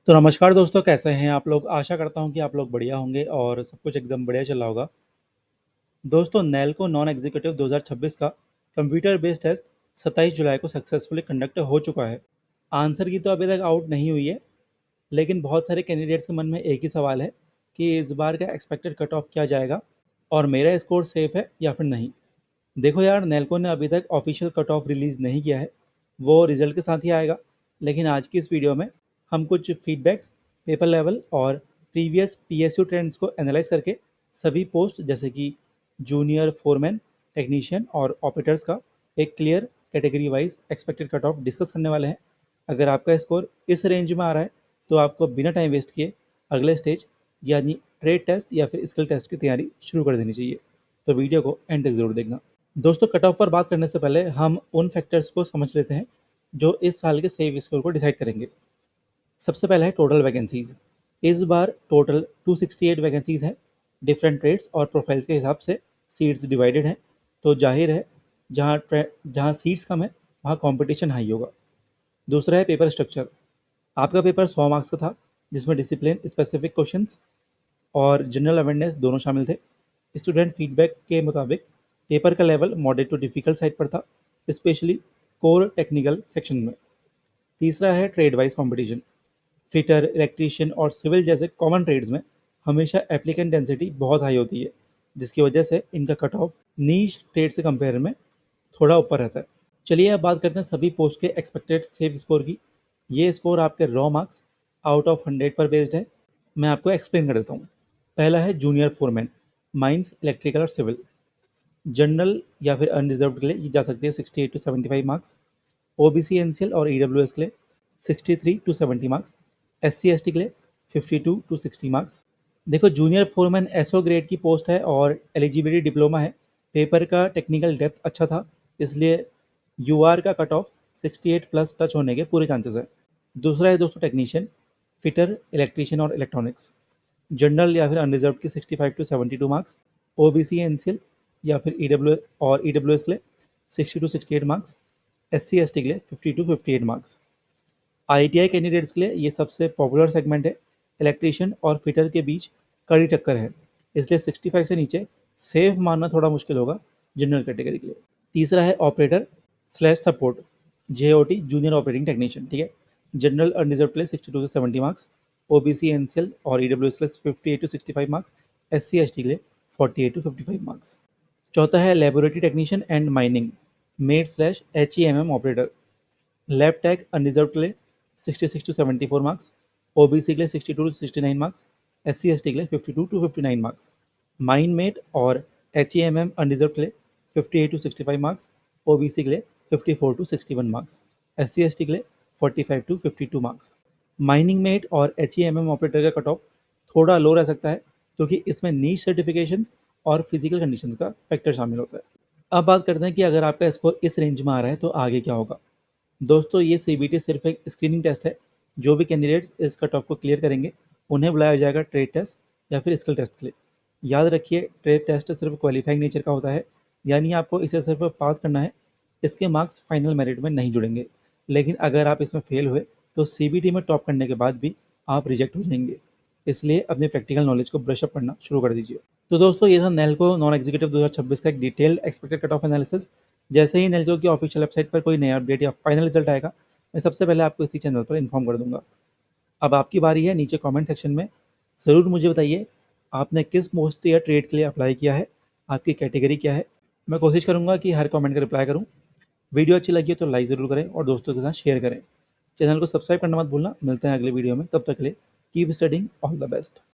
तो नमस्कार दोस्तों, कैसे हैं आप लोग? आशा करता हूँ कि आप लोग बढ़िया होंगे और सब कुछ एकदम बढ़िया चल रहा होगा। दोस्तों, नेल्को नॉन एग्जीक्यूटिव 2026 का कंप्यूटर बेस्ड टेस्ट 27 जुलाई को सक्सेसफुली कंडक्ट हो चुका है। आंसर की तो अभी तक आउट नहीं हुई है, लेकिन बहुत सारे कैंडिडेट्स के मन में एक ही सवाल है कि इस बार का एक्सपेक्टेड कट ऑफ क्या जाएगा और मेरा स्कोर सेफ है या फिर नहीं। देखो यार, नेल्को ने अभी तक ऑफिशियल कट ऑफ रिलीज़ नहीं किया है, वो रिजल्ट के साथ ही आएगा। लेकिन आज की इस वीडियो में हम कुछ फीडबैक्स, पेपर लेवल और प्रीवियस पीएसयू ट्रेंड्स को एनालाइज करके सभी पोस्ट जैसे कि जूनियर, फोरमैन, टेक्नीशियन और ऑपरेटर्स का एक clear category wise expected cut off discuss करने वाले हैं। अगर आपका स्कोर इस रेंज में आ रहा है तो आपको बिना टाइम वेस्ट किए अगले स्टेज यानी ट्रेड टेस्ट या फिर स्किल टेस्ट की तैयारी शुरू कर देनी चाहिए। तो वीडियो को एंड तक जरूर देखना। दोस्तों, कट ऑफ पर बात करने से पहले हम उन फैक्टर्स को समझ लेते हैं जो इस साल के सेव स्कोर को डिसाइड करेंगे। सबसे पहला है टोटल वैकेंसीज। इस बार टोटल 268 वैकेंसीज हैं। डिफरेंट ट्रेड्स और प्रोफाइल्स के हिसाब से सीट्स डिवाइडेड हैं, तो जाहिर है जहाँ सीट्स कम है वहाँ कंपटीशन हाई होगा। दूसरा है पेपर स्ट्रक्चर। आपका पेपर 100 मार्क्स का था, जिसमें डिसिप्लिन, स्पेसिफिक क्वेश्चंस और जनरल अवेयरनेस दोनों शामिल थे। स्टूडेंट फीडबैक के मुताबिक पेपर का level moderate to difficult side पर था, स्पेशली कोर टेक्निकल सेक्शन में। तीसरा है trade wise competition. Fitter, electrician और सिविल जैसे कॉमन ट्रेड्स में हमेशा एप्लीकेंट डेंसिटी बहुत हाई होती है, जिसकी वजह से इनका कट ऑफ नीश ट्रेड से कंपेयर में थोड़ा ऊपर रहता है। चलिए अब बात करते हैं सभी पोस्ट के एक्सपेक्टेड सेव स्कोर की। ये स्कोर आपके रॉ मार्क्स आउट ऑफ 100 पर बेस्ड है। मैं आपको एक्सप्लेन कर देता हूँ। पहला है जूनियर फोरमैन, माइंस, इलेक्ट्रिकल और सिविल। जनरल या फिर अनरिजर्व्ड के लिए ये जा सकती है 68 टू 75 मार्क्स। ओबीसी, एनसीएल और ईडब्ल्यूएस के लिए 63 टू 70 मार्क्स। एससी एसटी के लिए 52 टू 60 मार्क्स। देखो, जूनियर फोरमैन एसओ ग्रेड की पोस्ट है और एलिजिबिलिटी डिप्लोमा है। पेपर का टेक्निकल डेप्थ अच्छा था, इसलिए यूआर का कट ऑफ 68 प्लस टच होने के पूरे चांसेस हैं। दूसरा है दोस्तों टेक्नीशियन, फिटर, इलेक्ट्रीशियन और इलेक्ट्रॉनिक्स। जनरल या फिर अनरिजर्व की 65 टू 72 मार्क्स। ओबीसी, एनसीएल या फिर ईडब्ल्यूएस के लिए 60 टू 68 मार्क्स। एससी एसटी के लिए 50 टू 58 मार्क्स। आईटीआई कैंडिडेट्स के लिए ये सबसे पॉपुलर सेगमेंट है। इलेक्ट्रीशियन और फिटर के बीच कड़ी टक्कर है, इसलिए 65 से नीचे सेफ मानना थोड़ा मुश्किल होगा जनरल कैटेगरी के लिए। तीसरा है operator slash support, JOT, junior operating technician. ठीक है। जनरल अनरिजर्व के लिए 62 से 70 मार्क्स। ओबीसी, एनसीएल और ईडब्ल्यूएस के लिए 58 टू 65 मार्क्स। एससी एसटी के लिए 48 टू 55 मार्क्स। चौथा है laboratory technician and mining, med slash HEMM operator. Lab tech unreserved के लिए 66 टू 74 मार्क्स। ओबीसी के लिए 62 टू 69 मार्क्स। एससी एसटी के लिए 52 टू 59 मार्क्स। माइन मेड और एचईएमएम अनरिजर्व के लिए 58 टू 65 मार्क्स। ओबीसी के लिए 54 टू 61 मार्क्स। एससी एसटी के लिए 45 टू 52 मार्क्स। माइनिंग मेड और एचईएमएम ऑपरेटर का कट ऑफ थोड़ा लो रह सकता है, क्योंकि इसमें नीश सर्टिफिकेशंस और फिजिकल कंडीशंस का फैक्टर शामिल होता है। अब बात करते हैं कि अगर आपका स्कोर इस रेंज में आ रहा है तो आगे क्या होगा। दोस्तों, ये सीबीटी सिर्फ एक स्क्रीनिंग टेस्ट है। जो भी कैंडिडेट्स इस कट ऑफ को क्लियर करेंगे उन्हें बुलाया जाएगा ट्रेड टेस्ट या फिर स्किल टेस्ट के लिए। याद रखिए, ट्रेड टेस्ट सिर्फ क्वालिफाइंग नेचर का होता है, यानी आपको इसे सिर्फ पास करना है। इसके मार्क्स फाइनल मेरिट में नहीं जुड़ेंगे। लेकिन अगर आप इसमें फेल हुए तो सीबीटी में टॉप करने के बाद भी आप रिजेक्ट हो जाएंगे। इसलिए अपने प्रैक्टिकल नॉलेज को ब्रश अप करना शुरू कर दीजिए। तो दोस्तों, ये था नेल्को नॉन एग्जीक्यूटिव 2026 का एक detailed expected cut off analysis. जैसे ही नेल्को की ऑफिशियल वेबसाइट पर कोई नया अपडेट या फाइनल रिजल्ट आएगा, मैं सबसे पहले आपको इसी चैनल पर इन्फॉर्म कर दूंगा। अब आपकी बारी है। नीचे कमेंट सेक्शन में ज़रूर मुझे बताइए आपने किस पोस्ट या ट्रेड के लिए अप्लाई किया है, आपकी कैटेगरी क्या है। मैं कोशिश करूंगा कि हर कमेंट का रिप्लाई करूं। वीडियो अच्छी लगी है तो लाइक ज़रूर करें और दोस्तों के साथ शेयर करें। चैनल को सब्सक्राइब करना मत भूलना। मिलते हैं अगले वीडियो में, तब तक के लिए keep studying, all the best.